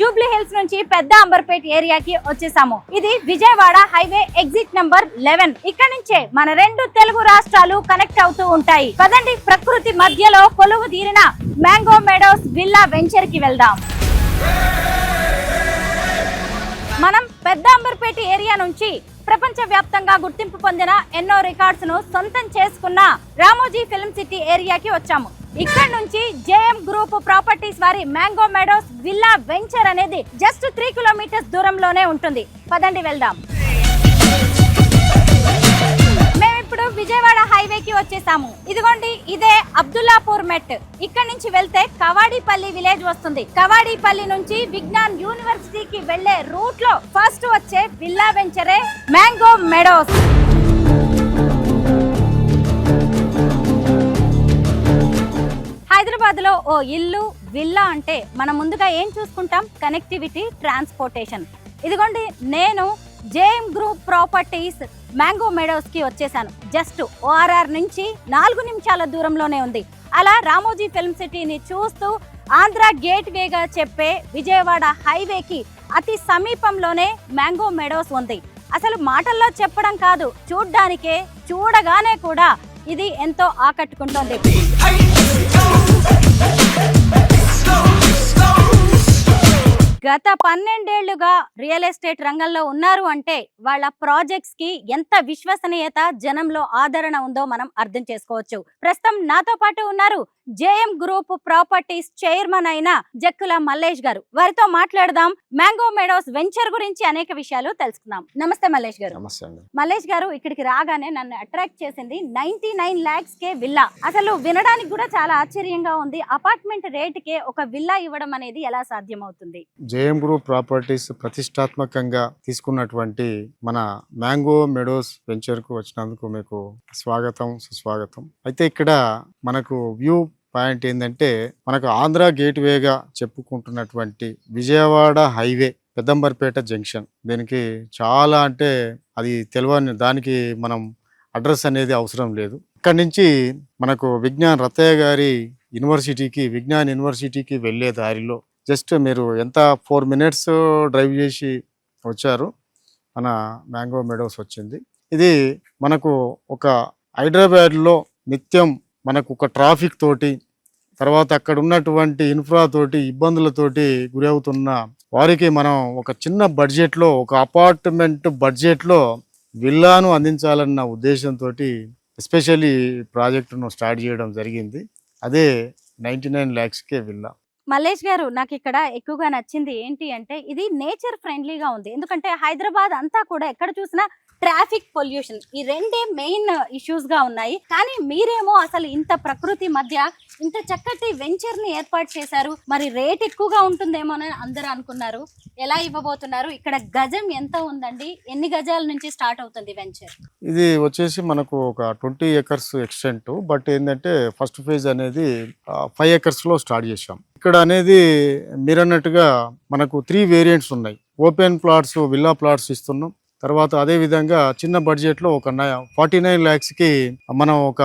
Jubilee hills నుంచి పెద్ద అంబర్పేట్ ఏరియాకి వచ్చేసాము. ఇది విజయవాడ హైవే ఎగ్జిట్ నంబర్ 11. ఇక్కడ నుంచే మన రెండు తెలుగు రాష్ట్రాలు కనెక్ట్ అవుతూ ఉంటాయి. పదండి, ప్రకృతి మధ్యలో కొలువు తీరిన మ్యాంగో మెడోస్ విల్లా వెంచర్ కి వెళ్దాం. మనం పెద్ద అంబర్పేట ఏరియా నుంచి ప్రపంచ వ్యాప్తంగా గుర్తింపు పొందిన ఎన్నో రికార్డ్స్ ను సొంతం చేసుకున్న రామోజీ ఫిల్మ్ సిటీ ఏరియాకి వచ్చాము. ఇక్కడ నుంచి జేఎం గ్రూప్ ప్రాపర్టీస్ వారి మ్యాంగో మెడోస్ విల్లా వెంచర్ అనేది జస్ట్ 3 కిలోమీటర్స్ దూరంలోనే ఉంటుంది. పదండి వెళ్దాం. మేమిప్పుడు విజయవాడ హైవేకి వచ్చేసాము. ఇదిగోండి, ఇదే అబ్దుల్లాపూర్ మెట్. ఇక్కడ నుంచి వెళ్తే కవాడిపల్లి విలేజ్ వస్తుంది. కవాడిపల్లి నుంచి విజ్ఞాన్ యూనివర్సిటీకి వెళ్లే రూట్ లో ఫస్ట్ వచ్చే విల్లా వెంచరే మ్యాంగో మెడోస్. హైదరాబాద్ లో ఓ ఇల్లు విల్లా అంటే మనం ముందుగా ఏం చూసుకుంటాం? Connectivity, transportation. ఇదిగోండి, నేను JM group properties mango meadows కి వచ్చేసాను. జస్ట్ ORR నుంచి 4 నిమిషాల దూరంలోనే ఉంది. అలా రామోజీ ఫిల్మ్ సిటీని చూస్తూ ఆంధ్ర గేట్ వేగా చెప్పే విజయవాడ హైవేకి అతి సమీపంలోనే మ్యాంగో మెడోస్ ఉంది. అసలు మాటల్లో చెప్పడం కాదు, చూడ్డానికే, చూడగానే కూడా ఇది ఎంతో ఆకట్టుకుంటోంది. గత 12 ఏళ్లుగా రియల్ ఎస్టేట్ రంగంలో ఉన్నారు అంటే వాళ్ళ ప్రాజెక్ట్స్ కి ఎంత విశ్వసనీయత, జనంలో ఆదరణ ఉందో మనం అర్థం చేసుకోవచ్చు. ప్రస్తుతం నాతో పాటు ఉన్నారు జేఎం గ్రూప్ ప్రాపర్టీస్ చైర్మన్ అయిన జక్కుల మల్లేష్ గారు. వారితో మాట్లాడదాం. మ్యాంగో మెడోస్ వెంచర్ గురించి అనేక విషయాలు తెలుసుకుందాం. నమస్తే మల్లేష్ గారు. మల్లేష్ గారు, ఇక్కడికి రాగానే నన్ను అట్రాక్ట్ చేసింది 99 lakhs కే విల్లా. అసలు వినడానికి కూడా చాలా ఆశ్చర్యంగా ఉంది. అపార్ట్మెంట్ రేటుకే ఒక విల్లా ఇవ్వడం అనేది ఎలా సాధ్యమవుతుంది? జేఎం గ్రూప్ ప్రాపర్టీస్ ప్రతిష్టాత్మకంగా తీసుకున్నటువంటి మన మ్యాంగో మెడోస్ వెంచర్ కు వచ్చినందుకు మీకు స్వాగతం, సుస్వాగతం. అయితే ఇక్కడ మనకు వ్యూ పాయింట్ ఏంటంటే, మనకు ఆంధ్ర గేట్ వేగా చెప్పుకుంటున్నటువంటి విజయవాడ హైవే పెద్దంబర్పేట జంక్షన్. దీనికి చాలా అంటే అది తెలియని దానికి మనం అడ్రస్ అనేది అవసరం లేదు. ఇక్కడ నుంచి మనకు విజ్ఞాన్ రత్తయ్య గారి విజ్ఞాన్ యూనివర్సిటీకి వెళ్ళే దారిలో జస్ట్ మీరు ఎంత 4 minutes డ్రైవ్ చేసి వచ్చారు, మన మ్యాంగో మెడోస్ వచ్చింది. ఇది మనకు ఒక హైదరాబాద్లో నిత్యం మనకు ఒక ట్రాఫిక్ తోటి, తర్వాత అక్కడ ఉన్నటువంటి ఇన్ఫ్రా తోటి ఇబ్బందులతోటి గురి అవుతున్న వారికి మనం ఒక చిన్న బడ్జెట్లో, ఒక అపార్ట్మెంట్ బడ్జెట్లో విల్లాను అందించాలన్న ఉద్దేశంతో ఎస్పెషల్లీ ప్రాజెక్టును స్టార్ట్ చేయడం జరిగింది. అదే 99 lakhs కే విల్లా. మల్లేష్ గారు, నాకు ఇక్కడ ఎక్కువగా నచ్చింది ఏంటి అంటే, ఇది నేచర్ ఫ్రెండ్లీగా ఉంది. ఎందుకంటే హైదరాబాద్ అంతా కూడా ఎక్కడ చూసినా ట్రాఫిక్, పొల్యూషన్, ఈ రెండే మెయిన్ ఇష్యూస్ గా ఉన్నాయి. కానీ మీరేమో అసలు ఇంత ప్రకృతి మధ్య ఇంత చక్కటి వెంచర్ ని ఏర్పాటు చేశారు. మరి రేట్ ఎక్కువగా ఉంటుందేమో అని అందరూ అనుకున్నారు. ఎలా ఇవ్వబోతున్నారు? ఇక్కడ గజం ఎంత ఉందండి? ఎన్ని గజాల నుంచి స్టార్ట్ అవుతుంది వెంచర్? ఇది వచ్చేసి మనకు ఒక 20 acres ఎక్స్టెంట్. బట్ ఏంటంటే ఫస్ట్ ఫేజ్ అనేది 5 acres లో స్టార్ట్ చేశాం. ఇక్కడ అనేది మీరు అన్నట్టుగా మనకు 3 వేరియంట్స్ ఉన్నాయి. ఓపెన్ ప్లాట్స్, విల్లా ప్లాట్స్ ఇస్తున్నాం. తర్వాత అదే విధంగా చిన్న బడ్జెట్ లో ఒక 49 lakhs కి మనం ఒక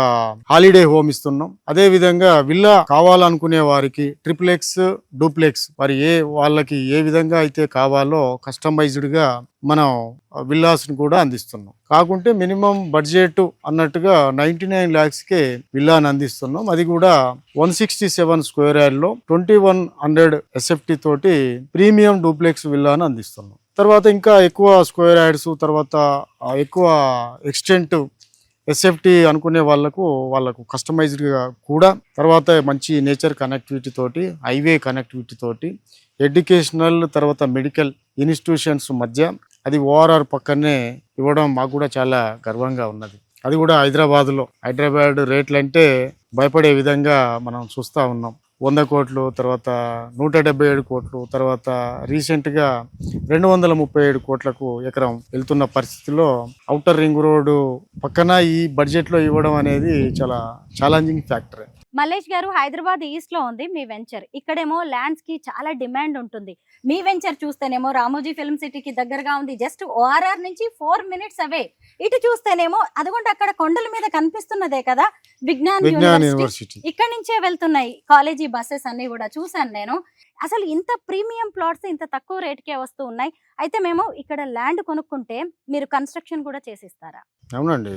హాలిడే హోమ్ ఇస్తున్నాం. అదే విధంగా విల్లా కావాలనుకునే వారికి ట్రిప్లెక్స్, డూప్లెక్స్, వాళ్ళకి ఏ విధంగా అయితే కావాలో కస్టమైజ్డ్ గా మనం విల్లాస్ ని కూడా అందిస్తున్నాం. కాకుంటే మినిమం బడ్జెట్ అన్నట్టుగా 99 lakhs కే విల్లాని అందిస్తున్నాం. అది కూడా 167 square yard లో 2100 SFT తోటి ప్రీమియం డూప్లెక్స్ విల్లాని అందిస్తున్నాం. తర్వాత ఇంకా ఎక్కువ స్క్వేర్ యార్డ్స్, తర్వాత ఎక్కువ ఎక్స్టెంట్ SFT అనుకునే వాళ్ళకు కస్టమైజ్డ్గా కూడా, తర్వాత మంచి నేచర్ కనెక్టివిటీ తోటి, హైవే కనెక్టివిటీ తోటి, ఎడ్యుకేషనల్ తర్వాత మెడికల్ ఇన్స్టిట్యూషన్స్ మధ్య అది ORR పక్కనే ఇవ్వడం మాకు కూడా చాలా గర్వంగా ఉన్నది. అది కూడా హైదరాబాద్ రేట్లు అంటే భయపడే విధంగా మనం చూస్తూ ఉన్నాం. 100 కోట్లు, తర్వాత 177 కోట్లు, తర్వాత రీసెంట్గా 237 కోట్లకు ఎకరం వెళ్తున్న పరిస్థితిలో ఔటర్ రింగ్ రోడ్డు పక్కన ఈ బడ్జెట్లో ఇవ్వడం అనేది చాలా ఛాలెంజింగ్ ఫ్యాక్టర్. మల్లేష్ గారు, హైదరాబాద్ ఈస్ట్ లో ఉంది మీ వెంచర్. ఇక్కడేమో ల్యాండ్స్ కి చాలా డిమాండ్ ఉంటుంది. మీ వెంచర్ చూస్తేనేమో రామోజీ ఫిల్మ్ సిటీకి దగ్గరగా ఉంది, జస్ట్ ఓఆర్ఆర్ నుంచి 4 minutes అవే. ఇటు చూస్తేనేమో అదిగోండి అక్కడ కొండల మీద కనిపిస్తున్నదే కదా విజ్ఞాన్ యూనివర్సిటీ. ఇక్కడ నుంచే వెళ్తున్నాయి కాలేజీ బస్సెస్ అన్ని కూడా చూసాను నేను. అసలు ఇంత ప్రీమియం ప్లాట్స్ ఇంత తక్కువ రేట్కే వస్తూ ఉన్నాయి. అయితే మేము ఇక్కడ ల్యాండ్ కొనుక్కుంటే మీరు కన్స్ట్రక్షన్ కూడా చేసిస్తారా? అవునండి,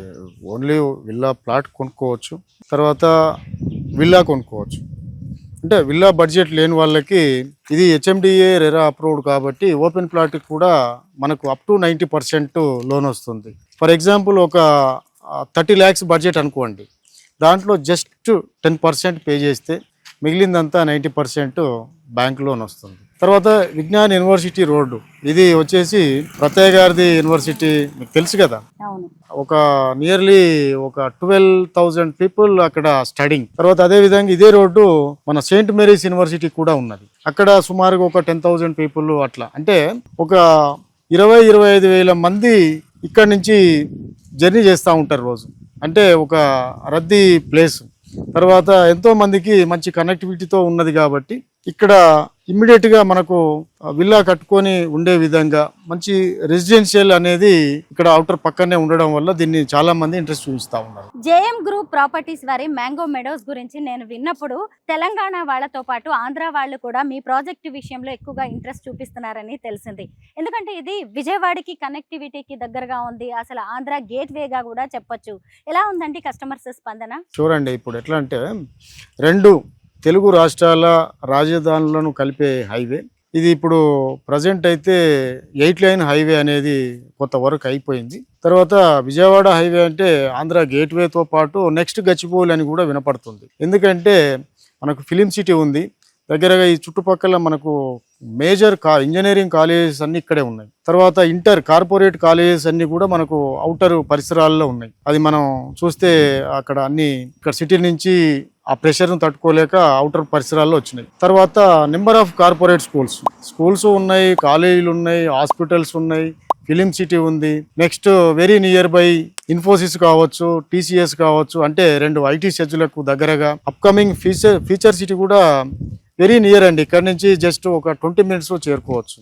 ఓన్లీ విల్లా ప్లాట్ కొనుక్కోవచ్చు, తర్వాత విల్లా కొనుక్కోవచ్చు. అంటే విల్లా బడ్జెట్ లేని వాళ్ళకి ఇది హెచ్ఎండిఏ రెరా అప్రూవ్డ్ కాబట్టి ఓపెన్ ప్లాట్ కూడా మనకు అప్ టు 90% లోన్ వస్తుంది. ఫర్ ఎగ్జాంపుల్ ఒక 30 lakhs బడ్జెట్ అనుకోండి, దాంట్లో జస్ట్ 10% పే చేస్తే మిగిలిందంతా 90% బ్యాంక్ లోన్ వస్తుంది. తర్వాత విజ్ఞాన్ యూనివర్సిటీ రోడ్డు, ఇది వచ్చేసి ప్రత్యేక గారిది యూనివర్సిటీ, మీకు తెలుసు కదా. ఒక నియర్లీ ఒక 12,000 పీపుల్ అక్కడ స్టడింగ్. తర్వాత అదే విధంగా ఇదే రోడ్డు మన సెయింట్ మేరీస్ యూనివర్సిటీ కూడా ఉన్నది, అక్కడ సుమారుగా ఒక 10,000 పీపుల్ అట్లా. అంటే ఒక 20-25 వేల మంది ఇక్కడ నుంచి జర్నీ చేస్తూ ఉంటారు రోజు. అంటే ఒక రద్దీ ప్లేస్. తర్వాత ఎంతో మందికి మంచి కనెక్టివిటీతో ఉన్నది కాబట్టి ఇక్కడ ఇమ్మీడియట్ గా మనకు విల్లా కట్టుకొని ఉండే విధంగా మంచి రెసిడెన్షియల్ అనేది ఇక్కడ అవుటర్ పక్కనే ఉండడం వల్ల దీన్ని చాలా మంది ఇంట్రెస్ట్ చూపిస్తా ఉన్నారు. జేఎం గ్రూప్ ప్రాపర్టీస్ వారి మ్యాంగో మెడోస్ గురించి నేను విన్నప్పుడు తెలంగాణ వాళ్ళతో పాటు ఆంధ్ర వాళ్ళు కూడా మీ ప్రాజెక్ట్ విషయంలో ఎక్కువగా ఇంట్రెస్ట్ చూపిస్తున్నారని తెలిసింది. ఎందుకంటే ఇది విజయవాడకి కనెక్టివిటీకి దగ్గరగా ఉంది, అసలు ఆంధ్ర గేట్ వేగా కూడా చెప్పొచ్చు. ఎలా ఉందండి కస్టమర్స్ స్పందన? చూడండి, ఇప్పుడు ఎట్లా అంటే 2 తెలుగు రాష్ట్రాల రాజధానులను కలిపే హైవే ఇది. ఇప్పుడు ప్రజెంట్ అయితే 8 లైన్ హైవే అనేది కొంత వరకు అయిపోయింది. తర్వాత విజయవాడ హైవే అంటే ఆంధ్ర గేట్వేతో పాటు నెక్స్ట్ గచ్చిబౌలి అని కూడా వినపడుతుంది. ఎందుకంటే మనకు ఫిలిం సిటీ ఉంది దగ్గరగా, ఈ చుట్టుపక్కల మనకు మేజర్ ఇంజనీరింగ్ కాలేజెస్ అన్ని ఇక్కడే ఉన్నాయి. తర్వాత ఇంటర్ కార్పొరేట్ కాలేజెస్ అన్ని కూడా మనకు అవుటర్ పరిసరాల్లో ఉన్నాయి. అది మనం చూస్తే అక్కడ అన్ని ఇక్కడ సిటీ నుంచి ఆ ప్రెషర్ను తట్టుకోలేక అవుటర్ పరిసరాల్లో వచ్చినాయి. తర్వాత నెంబర్ ఆఫ్ కార్పొరేట్ స్కూల్స్ ఉన్నాయి, కాలేజీలు ఉన్నాయి, హాస్పిటల్స్ ఉన్నాయి, ఫిలిం సిటీ ఉంది. Next very near by Infosys కావచ్చు, టీసీఎస్ కావచ్చు, అంటే 2 ఐటీ సెజ్లకు దగ్గరగా అప్కమింగ్ ఫ్యూచర్ సిటీ కూడా వెరీ నియర్ అండి. ఇక్కడ నుంచి జస్ట్ ఒక 20 minutes చేరుకోవచ్చు.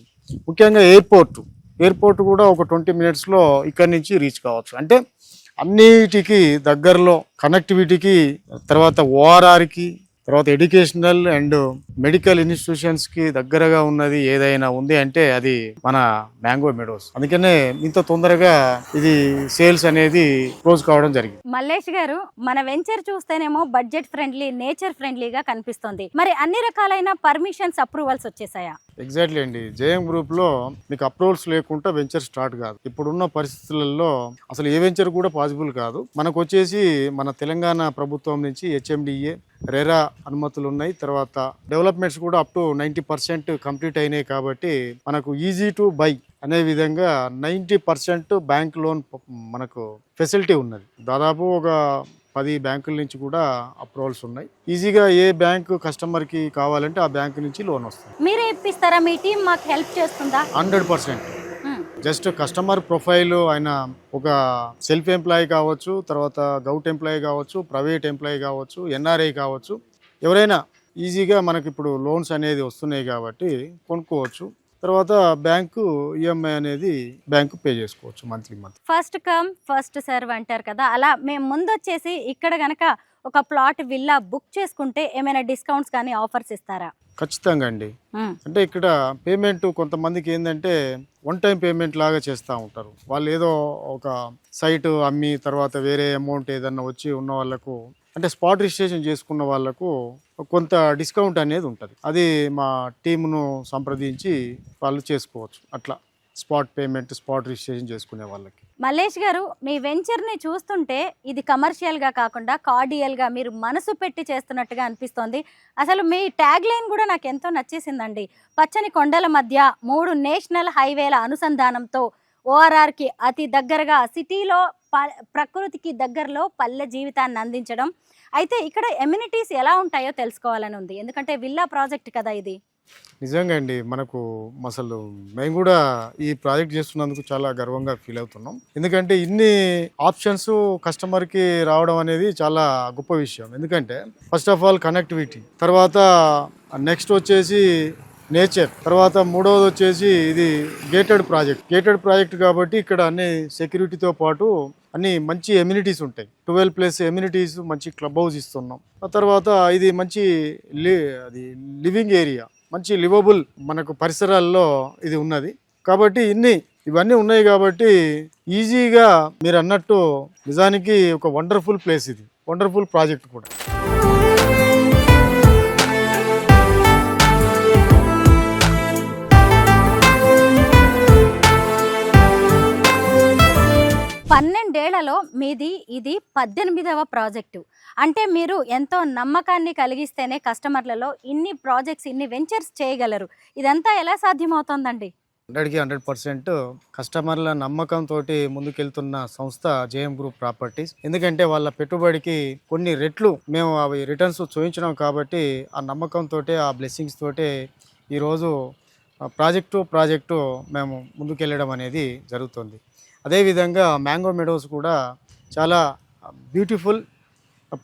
ముఖ్యంగా ఎయిర్పోర్ట్ కూడా ఒక 20 minutes ఇక్కడ నుంచి రీచ్ కావచ్చు. అంటే అన్నిటికీ దగ్గరలో కనెక్టివిటీకి, తర్వాత ఓఆర్ఆర్కి, తర్వాత ఎడ్యుకేషనల్ అండ్ మెడికల్ ఇన్స్టిట్యూషన్స్కి దగ్గరగా ఉన్నది ఏదైనా ఉంది అంటే అది మన మ్యాంగో మెడోస్. అందుకనే ఇంత తొందరగా ఇది సేల్స్ అనేది క్లోజ్ కావడం జరిగింది. మల్లేష్ గారు, మన వెంచర్ చూస్తేనేమో బడ్జెట్ ఫ్రెండ్లీ, నేచర్ ఫ్రెండ్లీగా కనిపిస్తుంది. మరి అన్ని రకాలైన పర్మిషన్స్, అప్రూవల్స్ వచ్చేసాయా? ఎగ్జాక్ట్లీ అండి, జేఎం గ్రూప్ లో మీకు అప్రూవల్స్ లేకుండా వెంచర్ స్టార్ట్ కాదు. ఇప్పుడున్న పరిస్థితులలో అసలు ఏ వెంచర్ కూడా పాసిబుల్ కాదు. మనకు వచ్చేసి మన తెలంగాణ ప్రభుత్వం నుంచి హెచ్ఎండిఏ రెరా అనుమతులు ఉన్నాయి. తర్వాత డెవలప్మెంట్స్ కూడా అప్ టు 90% కంప్లీట్ అయినాయి కాబట్టి మనకు ఈజీ టు బై అనే విధంగా 90% బ్యాంక్ లోన్ మనకు ఫెసిలిటీ ఉన్నది. దాదాపు ఒక 10 బ్యాంకుల నుంచి కూడా అప్రూవల్స్ ఉన్నాయి. ఈజీగా ఏ బ్యాంకు కస్టమర్కి కావాలంటే ఆ బ్యాంకు నుంచి లోన్ వస్తుంది. మీరే ఇప్పిస్తారా? మీ టీం మాకు హెల్ప్ చేస్తుందా? 100%. జస్ట్ కస్టమర్ ప్రొఫైల్, ఆయన ఒక సెల్ఫ్ ఎంప్లాయీ కావచ్చు, తర్వాత గౌట్ ఎంప్లాయీ కావచ్చు, ప్రైవేట్ ఎంప్లాయీ కావచ్చు, ఎన్ఆర్ఐ కావచ్చు, ఎవరైనా ఈజీగా మనకి ఇప్పుడు లోన్స్ అనేది వస్తున్నాయి కాబట్టి కొనుక్కోవచ్చు. తర్వాత బ్యాంకు ఈఎంఐ అనేది బ్యాంకు పే చేసుకోవచ్చు monthly. First come first serve అంటారు కదా, అలా మేము ముందు వచ్చేసి ఇక్కడ గనక ఒక ప్లాట్ విల్లా బుక్ చేసుకుంటే ఏమైనా డిస్కౌంట్స్ కానీ ఆఫర్స్ ఇస్తారా? ఖచ్చితంగా అండి. అంటే ఇక్కడ పేమెంట్ కొంతమందికి ఏంటంటే 1 time పేమెంట్ లాగా చేస్తూ ఉంటారు. వాళ్ళు ఏదో ఒక సైట్ అమ్మి తర్వాత వేరే అమౌంట్ ఏదన్నా వచ్చి ఉన్న వాళ్ళకు, అంటే స్పాట్ రిజిస్ట్రేషన్ చేసుకున్న వాళ్ళకు కొంత డిస్కౌంట్ అనేది ఉంటుంది. అది మా టీమును సంప్రదించి వాళ్ళు చేసుకోవచ్చు. అట్లా స్పాట్ పేమెంట్, స్పాట్ రిజిస్ట్రేషన్ చేసుకునే వాళ్ళకి. మల్లేష్ గారు, మీ వెంచర్ని చూస్తుంటే ఇది కమర్షియల్గా కాకుండా కార్డియల్గా మీరు మనసు పెట్టి చేస్తున్నట్టుగా అనిపిస్తోంది. అసలు మీ ట్యాగ్ లైన్ కూడా నాకు ఎంతో నచ్చేసిందండి. పచ్చని కొండల మధ్య 3 నేషనల్ హైవేల అనుసంధానంతో ఓఆర్ఆర్కి అతి దగ్గరగా, సిటీలో ప్రకృతికి దగ్గరలో పల్లె జీవితాన్ని అందించడం. అయితే ఇక్కడ ఎమ్యూనిటీస్ ఎలా ఉంటాయో తెలుసుకోవాలని ఉంది, ఎందుకంటే విల్లా ప్రాజెక్ట్ కదా ఇది. నిజంగా అండి. మనకు అసలు మేము కూడా ఈ ప్రాజెక్ట్ చేస్తున్నందుకు చాలా గర్వంగా ఫీల్ అవుతున్నాం. ఎందుకంటే ఇన్ని ఆప్షన్స్ కస్టమర్‌కి రావడం అనేది చాలా గొప్ప విషయం. ఎందుకంటే ఫస్ట్ ఆఫ్ ఆల్ కనెక్టివిటీ, తర్వాత నెక్స్ట్ వచ్చేసి నేచర్, తర్వాత మూడవది వచ్చేసి ఇది గేటెడ్ ప్రాజెక్ట్ కాబట్టి ఇక్కడ అన్ని సెక్యూరిటీతో పాటు అన్ని మంచి ఎమ్యూనిటీస్ ఉంటాయి. 12+ ఎమ్యూనిటీస్, మంచి క్లబ్ హౌస్ ఇస్తున్నాం. ఆ తర్వాత ఇది మంచి అది లివింగ్ ఏరియా, మంచి లివబుల్ మనకు పరిసరాల్లో ఇది ఉన్నది. కాబట్టి ఇవన్నీ ఉన్నాయి కాబట్టి ఈజీగా మీరు అన్నట్టు నిజానికి ఒక వండర్ఫుల్ ప్లేస్, ఇది వండర్ఫుల్ ప్రాజెక్ట్ కూడా. పన్నెండేళ్లలో మీది ఇది 18వ ప్రాజెక్టు. అంటే మీరు ఎంతో నమ్మకాన్ని కలిగిస్తేనే కస్టమర్లలో ఇన్ని ప్రాజెక్ట్స్, ఇన్ని వెంచర్స్ చేయగలరు. ఇదంతా ఎలా సాధ్యమవుతోందండి? 100కి 100% కస్టమర్ల నమ్మకంతో ముందుకెళ్తున్న సంస్థ జేఎం గ్రూప్ ప్రాపర్టీస్. ఎందుకంటే వాళ్ళ పెట్టుబడికి కొన్ని రెట్లు మేము అవి రిటర్న్స్ చూపించినాం కాబట్టి ఆ నమ్మకంతో, ఆ బ్లెస్సింగ్స్ తోటే ఈరోజు ప్రాజెక్టు మేము ముందుకెళ్ళడం అనేది జరుగుతుంది. అదేవిధంగా మ్యాంగో మెడోస్ కూడా చాలా బ్యూటిఫుల్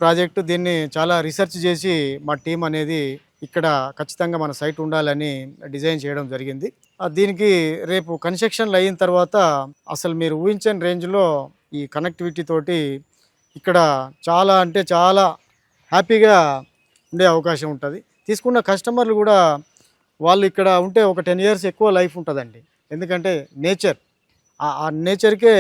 ప్రాజెక్టు. దీన్ని చాలా రీసెర్చ్ చేసి మా టీం అనేది ఇక్కడ ఖచ్చితంగా మన సైట్ ఉండాలని డిజైన్ చేయడం జరిగింది. దీనికి రేపు కన్స్ట్రక్షన్లు అయిన తర్వాత అసలు మీరు ఊహించని రేంజ్లో ఈ కనెక్టివిటీ తోటి ఇక్కడ చాలా అంటే చాలా హ్యాపీగా ఉండే అవకాశం ఉంటుంది. తీసుకున్న కస్టమర్లు కూడా వాళ్ళు ఇక్కడ ఉంటే ఒక 10 years ఎక్కువ లైఫ్ ఉంటుందండి. ఎందుకంటే ఆ నేచర్కే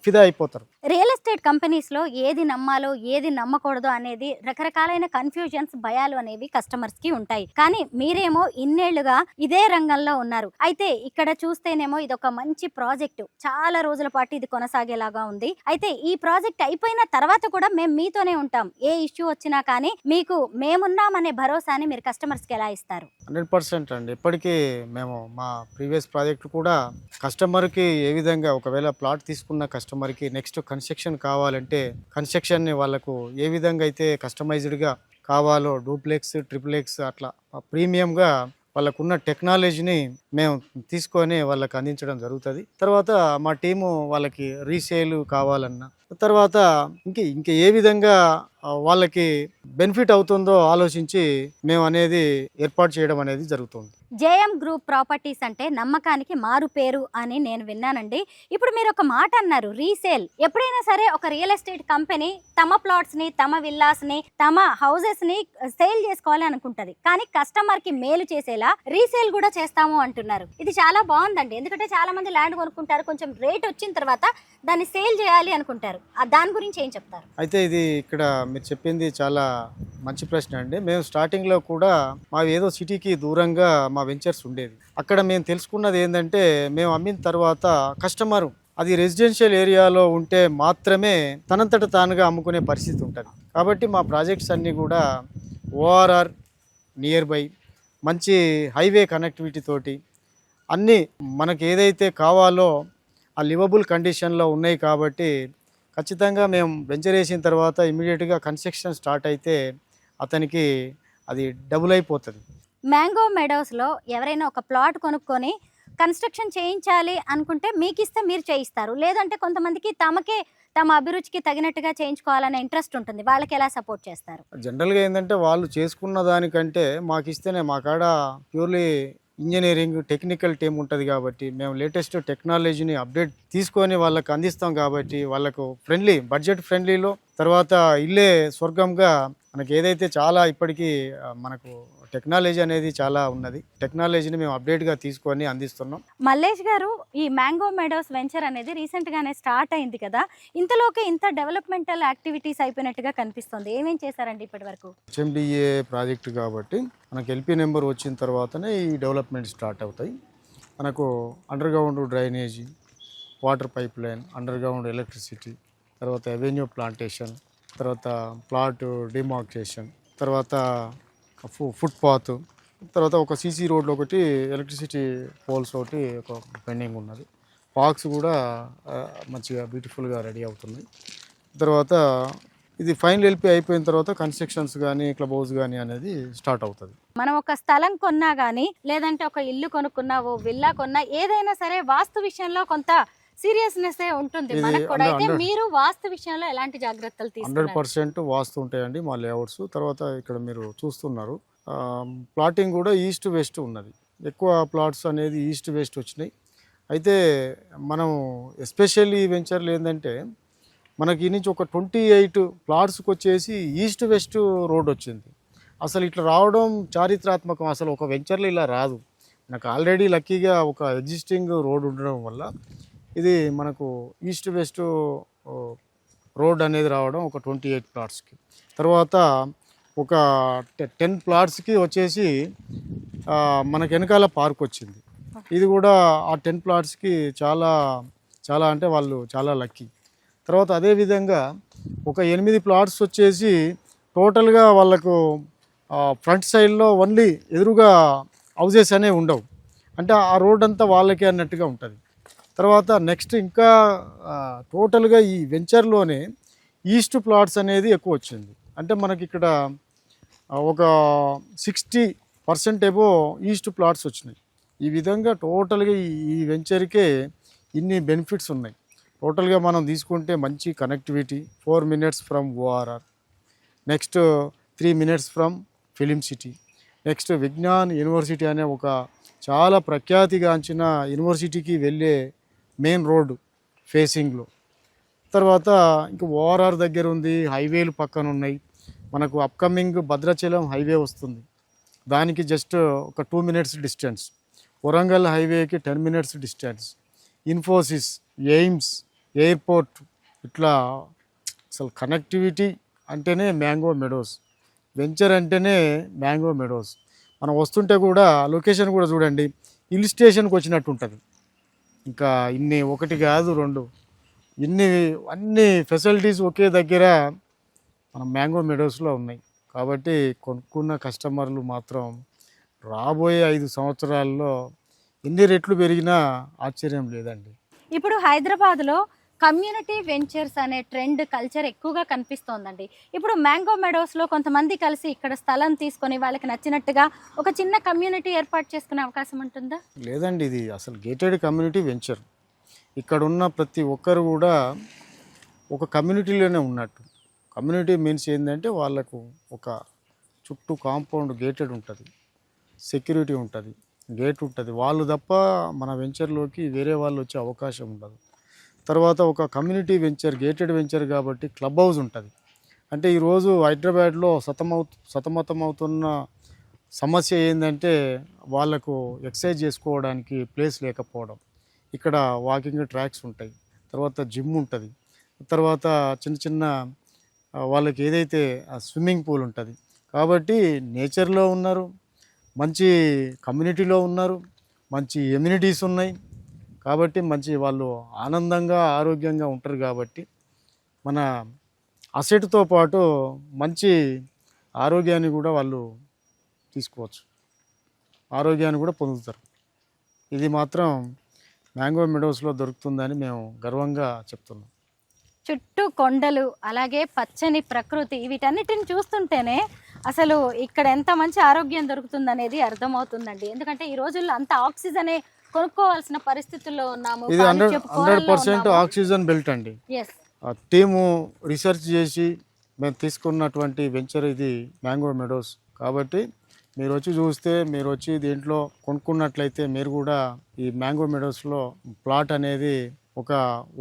ఫిదా అయిపోతారు. రియల్ ఎస్టేట్ కంపెనీస్లో ఏది నమ్మాలో ఏది నమ్మకూడదో అనేది రకరకాలైన కన్ఫ్యూజన్స్, భయాలు అనేవి కస్టమర్స్కి ఉంటాయి. కానీ మీరేమో ఇన్నేళ్లుగా ఇదే రంగంలో ఉన్నారు. అయితే ఇక్కడ చూస్తేనేమో ఇది ఒక మంచి ప్రాజెక్టు, చాలా రోజుల పాటు ఇది కొనసాగేలాగా ఉంది. అయితే ఈ ప్రాజెక్ట్ అయిపోయిన తర్వాత కూడా మేము మీతోనే ఉంటాం, ఏ ఇష్యూ వచ్చినా కానీ మీకు మేమున్నామనే భరోసాని మీరు కస్టమర్స్కి ఎలా ఇస్తారు? 100% అండి. ఇప్పటికీ మేము మా ప్రీవియస్ ప్రాజెక్టు కూడా కస్టమర్కి ఏ విధంగా, ఒకవేళ ప్లాట్ తీసుకున్న కస్టమర్కి నెక్స్ట్ కన్స్ట్రక్షన్ కావాలంటే కన్స్ట్రక్షన్ని వాళ్ళకు ఏ విధంగా అయితే కస్టమైజ్డ్గా కావాలో, డూప్లెక్స్, ట్రిప్లెక్స్ అట్లా ప్రీమియంగా వాళ్ళకున్న టెక్నాలజీని మేము తీసుకొని వాళ్ళకి అందించడం జరుగుతుంది. తర్వాత మా టీము వాళ్ళకి రీసేల్ కావాలన్నా, తర్వాత ఇంక ఏ విధంగా వాళ్ళకి బెనిఫిట్ అవుతుందో ఆలోచించి మేము అనేది ఏర్పాటు చేయడం అనేది జరుగుతుంది. జేఎం గ్రూప్ ప్రాపర్టీస్ అంటే నమ్మకానికి మారు పేరు అని నేను విన్నానండి. ఇప్పుడు మీరు ఒక మాట అన్నారు, రీసేల్. ఎప్పుడైనా సరే ఒక రియల్ ఎస్టేట్ కంపెనీ తమ ప్లాట్స్ని, తమ విల్లాస్ని, తమ హౌసెస్ని సేల్ చేసుకోవాలి అనుకుంటది. కానీ కస్టమర్కి మేలు చేసేలా రీసేల్ కూడా చేస్తాము అంటున్నారు. ఇది చాలా బాగుందండి. ఎందుకంటే చాలా మంది ల్యాండ్ కొనుక్కుంటారు, కొంచెం రేట్ వచ్చిన తర్వాత దాన్ని సేల్ చేయాలి అనుకుంటారు. దాని గురించి ఏం చెప్తారు? అయితే ఇది ఇక్కడ మీరు చెప్పింది చాలా మంచి ప్రశ్న అండి. మేము స్టార్టింగ్లో కూడా మా ఏదో సిటీకి దూరంగా మా వెంచర్స్ ఉండేది. అక్కడ మేము తెలుసుకున్నది ఏంటంటే, మేము అమ్మిన తర్వాత కస్టమర్ అది రెసిడెన్షియల్ ఏరియాలో ఉంటే మాత్రమే తనంతట తానుగా అమ్ముకునే పరిస్థితి ఉంటుంది. కాబట్టి మా ప్రాజెక్ట్స్ అన్నీ కూడా ఓఆర్ఆర్ నియర్ బై, మంచి హైవే కనెక్టివిటీ తోటి అన్నీ మనకు ఏదైతే కావాలో ఆ లివబుల్ కండిషన్లో ఉన్నాయి. కాబట్టి ఖచ్చితంగా మేము వెంచర్ వేసిన తర్వాత ఇమీడియట్గా కన్స్ట్రక్షన్ స్టార్ట్ అయితే అతనికి అది డబుల్ అయిపోతుంది. మ్యాంగో మెడోస్లో ఎవరైనా ఒక ప్లాట్ కొనుక్కొని కన్స్ట్రక్షన్ చేయించాలి అనుకుంటే మీకు ఇస్తే మీరు చేయిస్తారు, లేదంటే కొంతమందికి తమ అభిరుచికి తగినట్టుగా చేయించుకోవాలనే ఇంట్రెస్ట్ ఉంటుంది. వాళ్ళకి ఎలా సపోర్ట్ చేస్తారు? జనరల్గా ఏంటంటే వాళ్ళు చేసుకున్న దానికంటే మాకు ఇస్తేనే, మా కాడ ప్యూర్లీ ఇంజనీరింగ్ టెక్నికల్ టీం ఉంటుంది కాబట్టి మేము లేటెస్ట్ టెక్నాలజీని అప్డేట్ తీసుకొని వాళ్ళకి అందిస్తాం. కాబట్టి వాళ్ళకు బడ్జెట్ ఫ్రెండ్లీలో, తర్వాత ఇల్లే స్వర్గంగా మనకి ఏదైతే చాలా ఇప్పటికీ మనకు టెక్నాలజీ అనేది చాలా ఉన్నది. టెక్నాలజీని మేము అప్డేట్గా తీసుకొని అందిస్తున్నాం. మల్లేష్ గారు, ఈ మ్యాంగో మెడోస్ వెంచర్ అనేది రీసెంట్గానే స్టార్ట్ అయింది కదా, ఇంతలోకి ఇంత డెవలప్మెంటల్ యాక్టివిటీస్ అయిపోయినట్టుగా కనిపిస్తుంది. ఏమేం చేశారండి ఇప్పటి వరకు? హెచ్ఎండిఏ ప్రాజెక్టు కాబట్టి మనకు ఎల్పీ నెంబర్ వచ్చిన తర్వాతనే ఈ డెవలప్మెంట్ స్టార్ట్ అవుతాయి. మనకు under ground drainage, water pipe line, under ground electricity, తర్వాత అవెన్యూ ప్లాంటేషన్, తర్వాత ప్లాట్ డిమార్కేషన్, తర్వాత ఫుట్పాత్, తర్వాత ఒక సీసీ రోడ్లో ఒకటి, ఎలక్ట్రిసిటీ పోల్స్ ఒకటి ఒక పెండింగ్ ఉన్నది. పార్క్స్ కూడా మంచిగా బ్యూటిఫుల్గా రెడీ అవుతున్నాయి. తర్వాత ఇది ఫైనల్ ఎల్పి అయిపోయిన తర్వాత కన్స్ట్రక్షన్స్ కానీ క్లబ్ హౌస్ కానీ అనేది స్టార్ట్ అవుతుంది. మనం ఒక స్థలం కొన్నా గానీ లేదంటే ఒక ఇల్లు కొనుక్కున్నా ఓ విల్లా కొన్నా ఏదైనా సరే వాస్తు విషయంలో కొంత సీరియస్నెస్ ఉంటుంది ఇది మనకు కూడా. అయితే 100 మీరు వాస్తు విషయంలో ఎలాంటి జాగ్రత్తలు తీసుకున్నారు? 100% వాస్తు ఉంటాయండి మా లేఅవుట్స్. తర్వాత ఇక్కడ మీరు చూస్తున్నారు ప్లాటింగ్ కూడా ఈస్ట్ వెస్ట్ ఉన్నది. ఎక్కువ ప్లాట్స్ అనేది ఈస్ట్ వెస్ట్ వచ్చినాయి. అయితే మనం ఎస్పెషల్లీ ఈ వెంచర్లు ఏంటంటే మనకి ఈ నుంచి ఒక 28 ప్లాట్స్కి వచ్చేసి ఈస్ట్ వెస్ట్ రోడ్ వచ్చింది. అసలు ఇట్లా రావడం చారిత్రాత్మకం. అసలు ఒక వెంచర్లో ఇలా రాదు. నాకు ఆల్రెడీ లక్కీగా ఒక ఎగ్జిస్టింగ్ రోడ్ ఉండడం వల్ల ఇది మనకు ఈస్ట్ వెస్ట్ రోడ్ అనేది రావడం ఒక 28 ప్లాట్స్కి. తర్వాత ఒక 10 ప్లాట్స్కి వచ్చేసి మనకి వెనకాల పార్క్ వచ్చింది. ఇది కూడా ఆ 10 ప్లాట్స్కి చాలా చాలా అంటే వాళ్ళు చాలా లక్కీ. తర్వాత అదేవిధంగా ఒక 8 ప్లాట్స్ వచ్చేసి టోటల్గా వాళ్ళకు ఫ్రంట్ సైడ్లో ఓన్లీ ఎదురుగా హౌజెస్ అనేవి ఉండవు. అంటే ఆ రోడ్ అంతా వాళ్ళకే అన్నట్టుగా ఉంటుంది. తర్వాత నెక్స్ట్ ఇంకా టోటల్గా ఈ వెంచర్లోనే ఈస్ట్ ప్లాట్స్ అనేది ఎక్కువ వచ్చింది. అంటే మనకి ఇక్కడ ఒక 60% ఏవో ఈస్ట్ ప్లాట్స్ వచ్చినాయి. ఈ విధంగా టోటల్గా ఈ వెంచర్కే ఇన్ని బెనిఫిట్స్ ఉన్నాయి. టోటల్గా మనం తీసుకుంటే మంచి connectivity, 4 minutes from ORR, next 3 minutes from film city, next Vignan university అనే ఒక చాలా ప్రఖ్యాతిగాంచిన యూనివర్సిటీకి వెళ్ళే మెయిన్ రోడ్డు ఫేసింగ్లో. తర్వాత ఇంకా ఓఆర్ఆర్ దగ్గర ఉంది, హైవేలు పక్కన ఉన్నాయి. మనకు అప్కమింగ్ భద్రాచలం హైవే వస్తుంది, దానికి జస్ట్ ఒక 2 minutes డిస్టెన్స్. వరంగల్ హైవేకి 10 minutes distance. Infosys, AIIMS, airport, ఇట్లా అసలు కనెక్టివిటీ అంటేనే మ్యాంగో మెడోస్, వెంచర్ అంటేనే మ్యాంగో మెడోస్. మనం వస్తుంటే కూడా లొకేషన్ కూడా చూడండి, హిల్ స్టేషన్కి వచ్చినట్టు ఉంటుంది. ఇంకా ఇన్ని ఒకటి కాదు 2 అన్ని ఫెసిలిటీస్ ఒకే దగ్గర మన మ్యాంగో మెడోస్లో ఉన్నాయి. కాబట్టి కొనుక్కున్న కస్టమర్లు మాత్రం రాబోయే 5 సంవత్సరాల్లో ఎన్ని రెట్లు పెరిగినా ఆశ్చర్యం లేదండి. ఇప్పుడు హైదరాబాద్లో కమ్యూనిటీ వెంచర్స్ అనే ట్రెండ్ కల్చర్ ఎక్కువగా కనిపిస్తోందండి. ఇప్పుడు మ్యాంగో మెడోస్లో కొంతమంది కలిసి ఇక్కడ స్థలం తీసుకొని వాళ్ళకి నచ్చినట్టుగా ఒక చిన్న కమ్యూనిటీ ఏర్పాటు చేసుకునే అవకాశం ఉంటుందా? లేదండి, ఇది అసలు గేటెడ్ కమ్యూనిటీ వెంచర్. ఇక్కడ ఉన్న ప్రతి ఒక్కరు కూడా ఒక కమ్యూనిటీలోనే ఉన్నట్టు. కమ్యూనిటీ మీన్స్ ఏంటంటే వాళ్ళకు ఒక చుట్టూ కాంపౌండ్ గేటెడ్ ఉంటుంది, సెక్యూరిటీ ఉంటుంది, గేట్ ఉంటుంది. వాళ్ళు తప్ప మన వెంచర్లోకి వేరే వాళ్ళు వచ్చే అవకాశం ఉండదు. తర్వాత ఒక కమ్యూనిటీ వెంచర్, గేటెడ్ వెంచర్ కాబట్టి క్లబ్ హౌస్ ఉంటుంది. అంటే ఈరోజు హైదరాబాద్లో సతమతమవుతున్న సమస్య ఏంటంటే వాళ్ళకు ఎక్సర్సైజ్ చేసుకోవడానికి ప్లేస్ లేకపోవడం. ఇక్కడ వాకింగ్ ట్రాక్స్ ఉంటాయి, తర్వాత జిమ్ ఉంటుంది, తర్వాత చిన్న చిన్న వాళ్ళకి ఏదైతే స్విమ్మింగ్ పూల్ ఉంటుంది. కాబట్టి నేచర్లో ఉన్నారు, మంచి కమ్యూనిటీలో ఉన్నారు, మంచి ఎమ్యూనిటీస్ ఉన్నాయి. కాబట్టి మంచి వాళ్ళు ఆనందంగా ఆరోగ్యంగా ఉంటారు. కాబట్టి మన అసెట్తో పాటు మంచి ఆరోగ్యాన్ని కూడా వాళ్ళు తీసుకోవచ్చు, ఆరోగ్యాన్ని కూడా పొందుతారు. ఇది మాత్రం మ్యాంగో మెడోస్లో దొరుకుతుందని మేము గర్వంగా చెప్తున్నాం. చుట్టూ కొండలు, అలాగే పచ్చని ప్రకృతి, వీటన్నిటిని చూస్తుంటేనే అసలు ఇక్కడ ఎంత మంచి ఆరోగ్యం దొరుకుతుందనేది అర్థమవుతుందండి. ఎందుకంటే ఈ రోజుల్లో అంత ఆక్సిజనే కొనుక్కోవాల్సిన పరిస్థితుల్లో ఉన్నాము. ఇది 100% ఆక్సిజన్ బెల్ట్ అండి. టీము రీసెర్చ్ చేసి మేము తీసుకున్నటువంటి వెంచర్ ఇది మ్యాంగో మెడోస్. కాబట్టి మీరు వచ్చి చూస్తే, మీరు వచ్చి దీంట్లో కొనుక్కున్నట్లయితే మీరు కూడా ఈ మ్యాంగో మెడోస్లో ప్లాట్ అనేది ఒక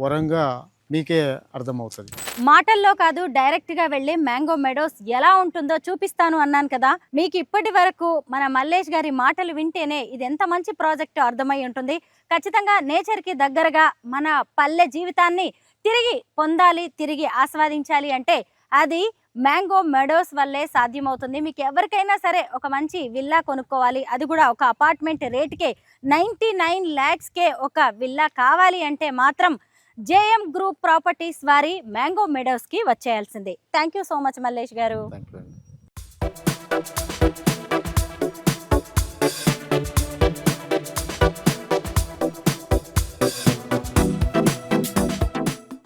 వరంగా మీకే అర్థమవుతుంది. మాటల్లో కాదు, డైరెక్ట్ గా వెళ్ళి మ్యాంగో మెడోస్ ఎలా ఉంటుందో చూపిస్తాను అన్నాను కదా. మీకు ఇప్పటి వరకు మన మల్లేష్ గారి మాటలు వింటేనే ఇది ఎంత మంచి ప్రాజెక్ట్ అర్థమై ఉంటుంది. ఖచ్చితంగా నేచర్ కి దగ్గరగా మన పల్లె జీవితాన్ని తిరిగి పొందాలి, తిరిగి ఆస్వాదించాలి అంటే అది మ్యాంగో మెడోస్ వల్లే సాధ్యమవుతుంది. మీకు ఎవరికైనా సరే ఒక మంచి విల్లా కొనుక్కోవాలి, అది కూడా ఒక అపార్ట్మెంట్ రేటుకే 99 lakhsకే ఒక విల్లా కావాలి అంటే మాత్రం జేఎం గ్రూప్ ప్రాపర్టీస్ వారి మ్యాంగో మెడోస్ కి వచ్చేయాల్సిందే. Thank you so much Mallesh garu. Thank you అండి.